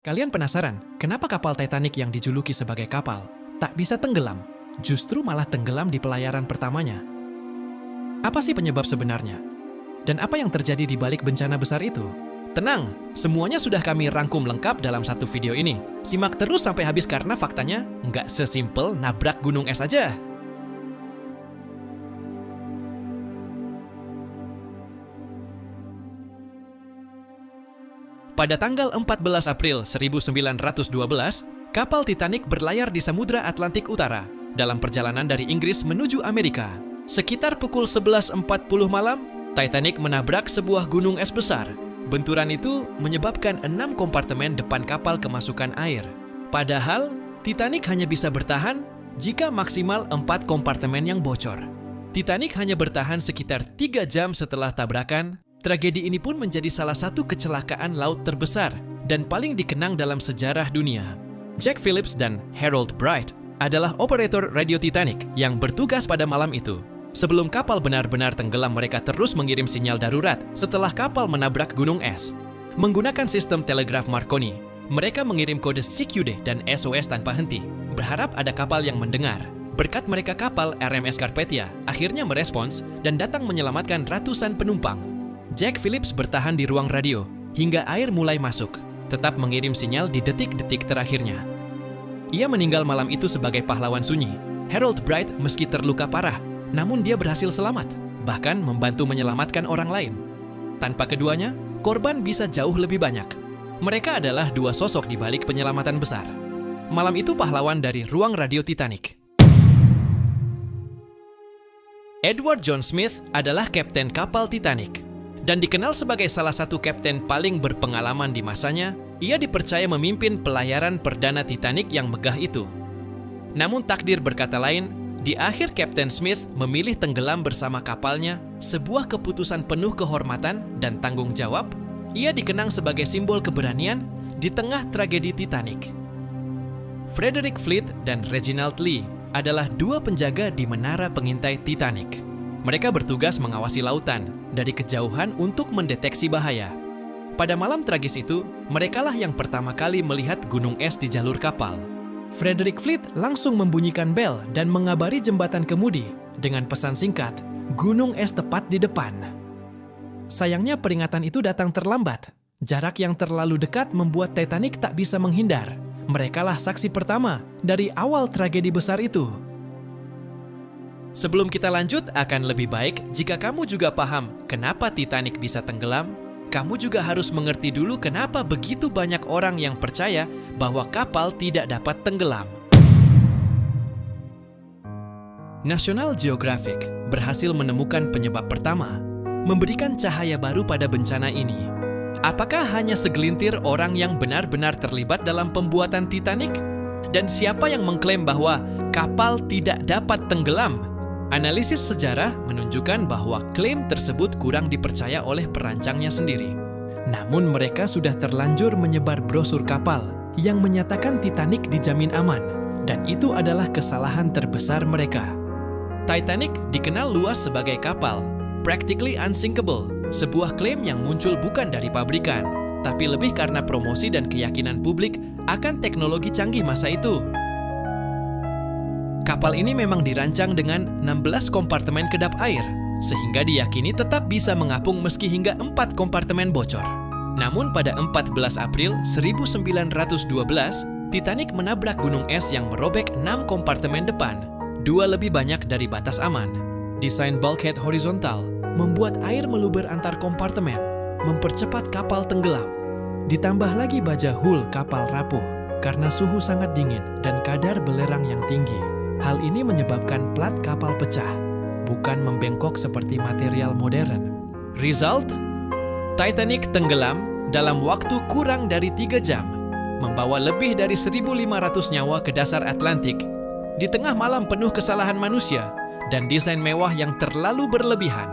Kalian penasaran, kenapa kapal Titanic yang dijuluki sebagai kapal tak bisa tenggelam, justru malah tenggelam di pelayaran pertamanya? Apa sih penyebab sebenarnya? Dan apa yang terjadi di balik bencana besar itu? Tenang, semuanya sudah kami rangkum lengkap dalam satu video ini. Simak terus sampai habis karena faktanya nggak sesimpel nabrak gunung es aja. Pada tanggal 14 April 1912, kapal Titanic berlayar di Samudra Atlantik Utara dalam perjalanan dari Inggris menuju Amerika. Sekitar pukul 11.40 malam, Titanic menabrak sebuah gunung es besar. Benturan itu menyebabkan 6 kompartemen depan kapal kemasukan air. Padahal, Titanic hanya bisa bertahan jika maksimal 4 kompartemen yang bocor. Titanic hanya bertahan sekitar 3 jam setelah tabrakan. Tragedi ini pun menjadi salah satu kecelakaan laut terbesar dan paling dikenang dalam sejarah dunia. Jack Phillips dan Harold Bright adalah operator radio Titanic yang bertugas pada malam itu. Sebelum kapal benar-benar tenggelam, mereka terus mengirim sinyal darurat setelah kapal menabrak gunung es. Menggunakan sistem telegraf Marconi, mereka mengirim kode CQD dan SOS tanpa henti, berharap ada kapal yang mendengar. Berkat mereka, kapal RMS Carpathia akhirnya merespons dan datang menyelamatkan ratusan penumpang. Jack Phillips bertahan di ruang radio hingga air mulai masuk, tetap mengirim sinyal di detik-detik terakhirnya. Ia meninggal malam itu sebagai pahlawan sunyi. Harold Bright meski terluka parah, namun dia berhasil selamat, bahkan membantu menyelamatkan orang lain. Tanpa keduanya, korban bisa jauh lebih banyak. Mereka adalah dua sosok di balik penyelamatan besar. Malam itu pahlawan dari ruang radio Titanic. Edward John Smith adalah kapten kapal Titanic dan dikenal sebagai salah satu kapten paling berpengalaman di masanya. Ia dipercaya memimpin pelayaran perdana Titanic yang megah itu. Namun takdir berkata lain. Di akhir, Kapten Smith memilih tenggelam bersama kapalnya, sebuah keputusan penuh kehormatan dan tanggung jawab. Ia dikenang sebagai simbol keberanian di tengah tragedi Titanic. Frederick Fleet dan Reginald Lee adalah dua penjaga di menara pengintai Titanic. Mereka bertugas mengawasi lautan dari kejauhan untuk mendeteksi bahaya. Pada malam tragis itu, merekalah yang pertama kali melihat gunung es di jalur kapal. Frederick Fleet langsung membunyikan bel dan mengabari jembatan kemudi dengan pesan singkat, "Gunung es tepat di depan." Sayangnya peringatan itu datang terlambat. Jarak yang terlalu dekat membuat Titanic tak bisa menghindar. Merekalah saksi pertama dari awal tragedi besar itu. Sebelum kita lanjut, akan lebih baik jika kamu juga paham kenapa Titanic bisa tenggelam. Kamu juga harus mengerti dulu kenapa begitu banyak orang yang percaya bahwa kapal tidak dapat tenggelam. National Geographic berhasil menemukan penyebab pertama, memberikan cahaya baru pada bencana ini. Apakah hanya segelintir orang yang benar-benar terlibat dalam pembuatan Titanic? Dan siapa yang mengklaim bahwa kapal tidak dapat tenggelam? Analisis sejarah menunjukkan bahwa klaim tersebut kurang dipercaya oleh perancangnya sendiri. Namun mereka sudah terlanjur menyebar brosur kapal yang menyatakan Titanic dijamin aman, dan itu adalah kesalahan terbesar mereka. Titanic dikenal luas sebagai kapal practically unsinkable, sebuah klaim yang muncul bukan dari pabrikan, tapi lebih karena promosi dan keyakinan publik akan teknologi canggih masa itu. Kapal ini memang dirancang dengan 16 kompartemen kedap air, sehingga diyakini tetap bisa mengapung meski hingga 4 kompartemen bocor. Namun pada 14 April 1912, Titanic menabrak gunung es yang merobek 6 kompartemen depan, 2 lebih banyak dari batas aman. Desain bulkhead horizontal membuat air meluber antar kompartemen, mempercepat kapal tenggelam. Ditambah lagi baja hull kapal rapuh karena suhu sangat dingin dan kadar belerang yang tinggi. Hal ini menyebabkan plat kapal pecah, bukan membengkok seperti material modern. Result? Titanic tenggelam dalam waktu kurang dari 3 jam, membawa lebih dari 1.500 nyawa ke dasar Atlantik, di tengah malam penuh kesalahan manusia dan desain mewah yang terlalu berlebihan.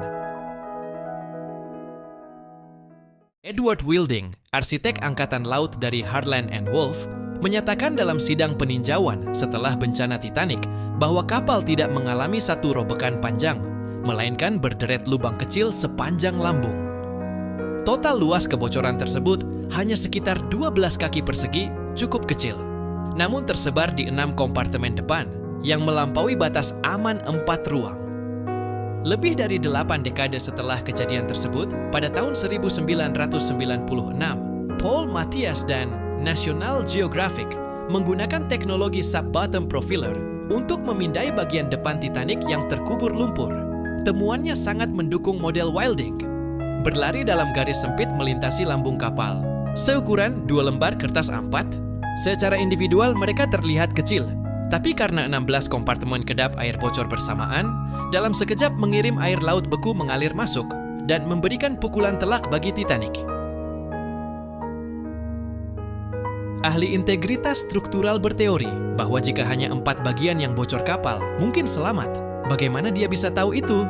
Edward Wilding, arsitek angkatan laut dari Harland and Wolff, menyatakan dalam sidang peninjauan setelah bencana Titanic bahwa kapal tidak mengalami satu robekan panjang, melainkan berderet lubang kecil sepanjang lambung. Total luas kebocoran tersebut hanya sekitar 12 kaki persegi, cukup kecil. Namun tersebar di 6 kompartemen depan yang melampaui batas aman 4 ruang. Lebih dari 8 dekade setelah kejadian tersebut, pada tahun 1996, Paul Mathias dan National Geographic menggunakan teknologi sub-bottom profiler untuk memindai bagian depan Titanic yang terkubur lumpur. Temuannya sangat mendukung model Wilding. Berlari dalam garis sempit melintasi lambung kapal, seukuran 2 lembar kertas A4. Secara individual mereka terlihat kecil, tapi karena 16 kompartemen kedap air bocor bersamaan, dalam sekejap mengirim air laut beku mengalir masuk dan memberikan pukulan telak bagi Titanic. Ahli integritas struktural berteori bahwa jika hanya 4 bagian yang bocor kapal mungkin selamat. Bagaimana dia bisa tahu itu?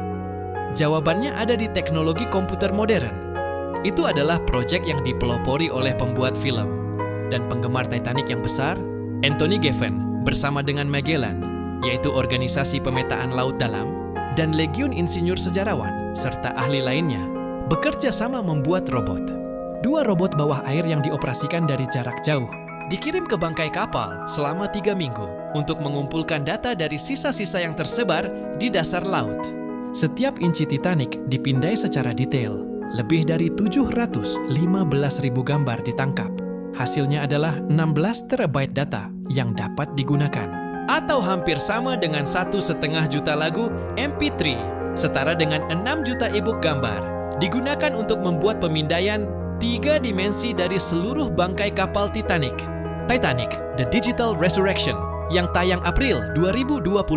Jawabannya ada di teknologi komputer modern. Itu adalah proyek yang dipelopori oleh pembuat film dan penggemar Titanic yang besar, Anthony Giffen, bersama dengan Magellan, yaitu organisasi pemetaan laut dalam, dan legiun insinyur sejarawan, serta ahli lainnya, bekerja sama membuat robot. 2 robot bawah air yang dioperasikan dari jarak jauh, dikirim ke bangkai kapal selama 3 minggu untuk mengumpulkan data dari sisa-sisa yang tersebar di dasar laut. Setiap inci Titanic dipindai secara detail. Lebih dari 715.000 gambar ditangkap. Hasilnya adalah 16 terabyte data yang dapat digunakan. Atau hampir sama dengan 1,5 juta lagu MP3, setara dengan 6 juta e-book gambar, digunakan untuk membuat pemindaian 3 dimensi dari seluruh bangkai kapal Titanic. Titanic, The Digital Resurrection, yang tayang April 2025,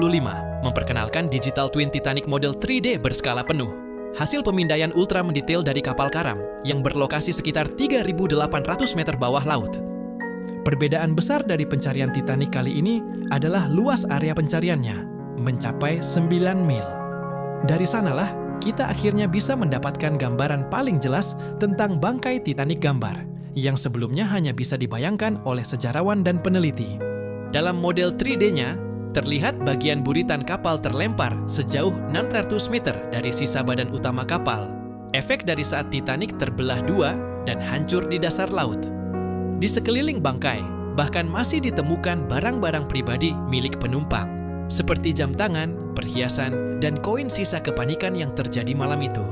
memperkenalkan digital twin Titanic model 3D berskala penuh. Hasil pemindaian ultra mendetail dari kapal karam yang berlokasi sekitar 3.800 meter bawah laut. Perbedaan besar dari pencarian Titanic kali ini adalah luas area pencariannya, mencapai 9 mil. Dari sanalah, kita akhirnya bisa mendapatkan gambaran paling jelas tentang bangkai Titanic gambar, yang sebelumnya hanya bisa dibayangkan oleh sejarawan dan peneliti. Dalam model 3D-nya, terlihat bagian buritan kapal terlempar sejauh 600 meter dari sisa badan utama kapal. Efek dari saat Titanic terbelah 2 dan hancur di dasar laut. Di sekeliling bangkai, bahkan masih ditemukan barang-barang pribadi milik penumpang, seperti jam tangan, perhiasan, dan koin sisa kepanikan yang terjadi malam itu.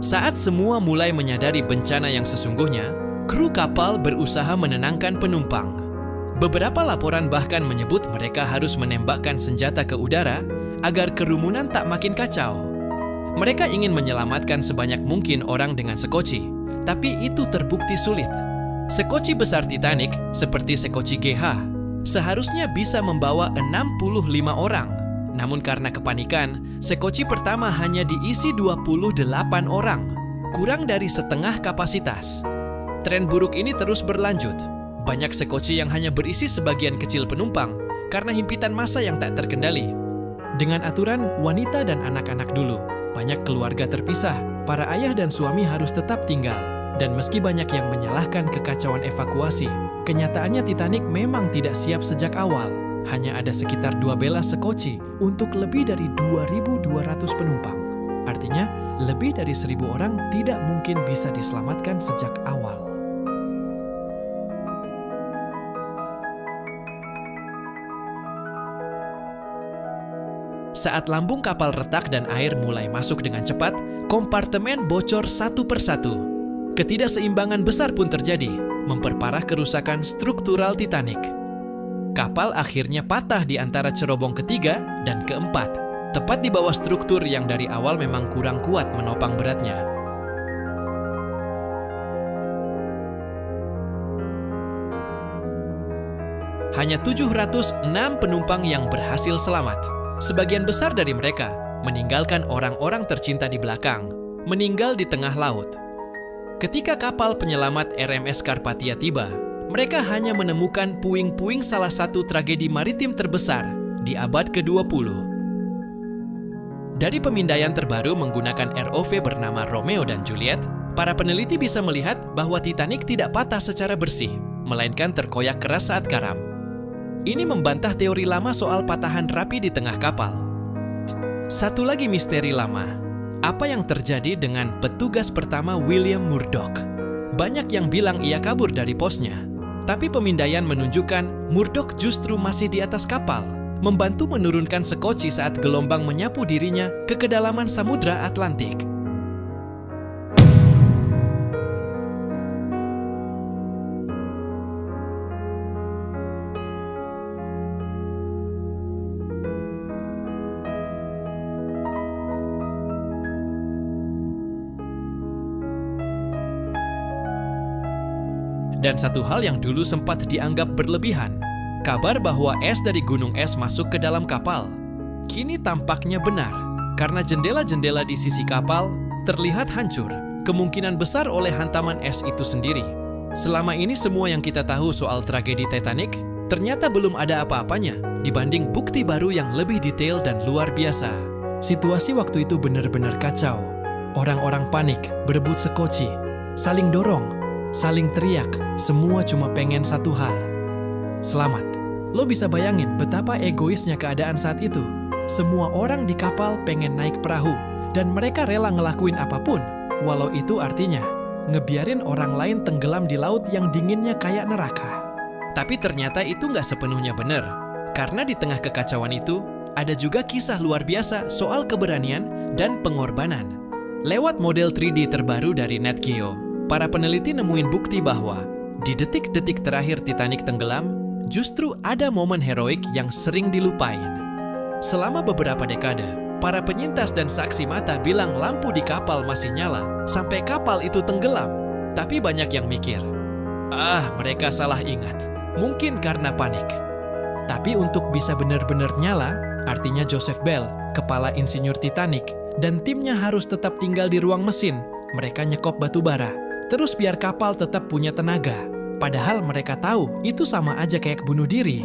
Saat semua mulai menyadari bencana yang sesungguhnya, kru kapal berusaha menenangkan penumpang. Beberapa laporan bahkan menyebut mereka harus menembakkan senjata ke udara agar kerumunan tak makin kacau. Mereka ingin menyelamatkan sebanyak mungkin orang dengan sekoci, tapi itu terbukti sulit. Sekoci besar Titanic, seperti sekoci GH, seharusnya bisa membawa 65 orang. Namun karena kepanikan, sekoci pertama hanya diisi 28 orang, kurang dari setengah kapasitas. Tren buruk ini terus berlanjut. Banyak sekoci yang hanya berisi sebagian kecil penumpang karena himpitan massa yang tak terkendali. Dengan aturan wanita dan anak-anak dulu, banyak keluarga terpisah, para ayah dan suami harus tetap tinggal. Dan meski banyak yang menyalahkan kekacauan evakuasi, kenyataannya Titanic memang tidak siap sejak awal. Hanya ada sekitar 2 bela sekoci untuk lebih dari 2.200 penumpang. Artinya, lebih dari 1.000 orang tidak mungkin bisa diselamatkan sejak awal. Saat lambung kapal retak dan air mulai masuk dengan cepat, kompartemen bocor satu persatu. Ketidakseimbangan besar pun terjadi, memperparah kerusakan struktural Titanic. Kapal akhirnya patah di antara cerobong ketiga dan keempat, tepat di bawah struktur yang dari awal memang kurang kuat menopang beratnya. Hanya 706 penumpang yang berhasil selamat. Sebagian besar dari mereka meninggalkan orang-orang tercinta di belakang, meninggal di tengah laut. Ketika kapal penyelamat RMS Carpathia tiba, mereka hanya menemukan puing-puing salah satu tragedi maritim terbesar di abad ke-20. Dari pemindaian terbaru menggunakan ROV bernama Romeo dan Juliet, para peneliti bisa melihat bahwa Titanic tidak patah secara bersih, melainkan terkoyak keras saat karam. Ini membantah teori lama soal patahan rapi di tengah kapal. Satu lagi misteri lama. Apa yang terjadi dengan petugas pertama William Murdoch? Banyak yang bilang ia kabur dari posnya. Tapi pemindaian menunjukkan Murdoch justru masih di atas kapal, membantu menurunkan sekoci saat gelombang menyapu dirinya ke kedalaman Samudra Atlantik. Dan satu hal yang dulu sempat dianggap berlebihan, kabar bahwa es dari gunung es masuk ke dalam kapal, kini tampaknya benar karena jendela-jendela di sisi kapal terlihat hancur, kemungkinan besar oleh hantaman es itu sendiri. Selama ini semua yang kita tahu soal tragedi Titanic ternyata belum ada apa-apanya dibanding bukti baru yang lebih detail dan luar biasa. Situasi waktu itu benar-benar kacau. Orang-orang panik, berebut sekoci, saling dorong, saling teriak, semua cuma pengen satu hal. Selamat. Lo bisa bayangin betapa egoisnya keadaan saat itu. Semua orang di kapal pengen naik perahu, dan mereka rela ngelakuin apapun, walau itu artinya ngebiarin orang lain tenggelam di laut yang dinginnya kayak neraka. Tapi ternyata itu nggak sepenuhnya benar, karena di tengah kekacauan itu, ada juga kisah luar biasa soal keberanian dan pengorbanan. Lewat model 3D terbaru dari Nat Geo, para peneliti nemuin bukti bahwa di detik-detik terakhir Titanic tenggelam, justru ada momen heroik yang sering dilupain. Selama beberapa dekade, para penyintas dan saksi mata bilang lampu di kapal masih nyala sampai kapal itu tenggelam. Tapi banyak yang mikir, mereka salah ingat. Mungkin karena panik. Tapi untuk bisa benar-benar nyala, artinya Joseph Bell, kepala insinyur Titanic, dan timnya harus tetap tinggal di ruang mesin. Mereka nyekop batu bara, terus biar kapal tetap punya tenaga. Padahal mereka tahu itu sama aja kayak bunuh diri.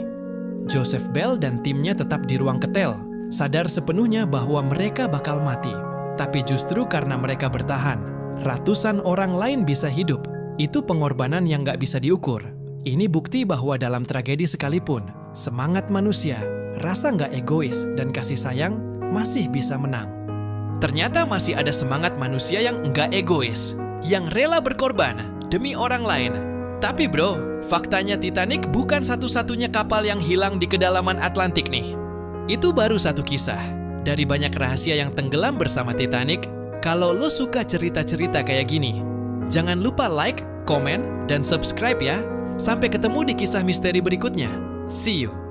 Joseph Bell dan timnya tetap di ruang ketel, sadar sepenuhnya bahwa mereka bakal mati. Tapi justru karena mereka bertahan, ratusan orang lain bisa hidup. Itu pengorbanan yang nggak bisa diukur. Ini bukti bahwa dalam tragedi sekalipun, semangat manusia, rasa nggak egois, dan kasih sayang masih bisa menang. Ternyata masih ada semangat manusia yang nggak egois, yang rela berkorban demi orang lain. Tapi bro, faktanya Titanic bukan satu-satunya kapal yang hilang di kedalaman Atlantik nih. Itu baru satu kisah dari banyak rahasia yang tenggelam bersama Titanic. Kalau lo suka cerita-cerita kayak gini, jangan lupa like, komen, dan subscribe ya. Sampai ketemu di kisah misteri berikutnya. See you!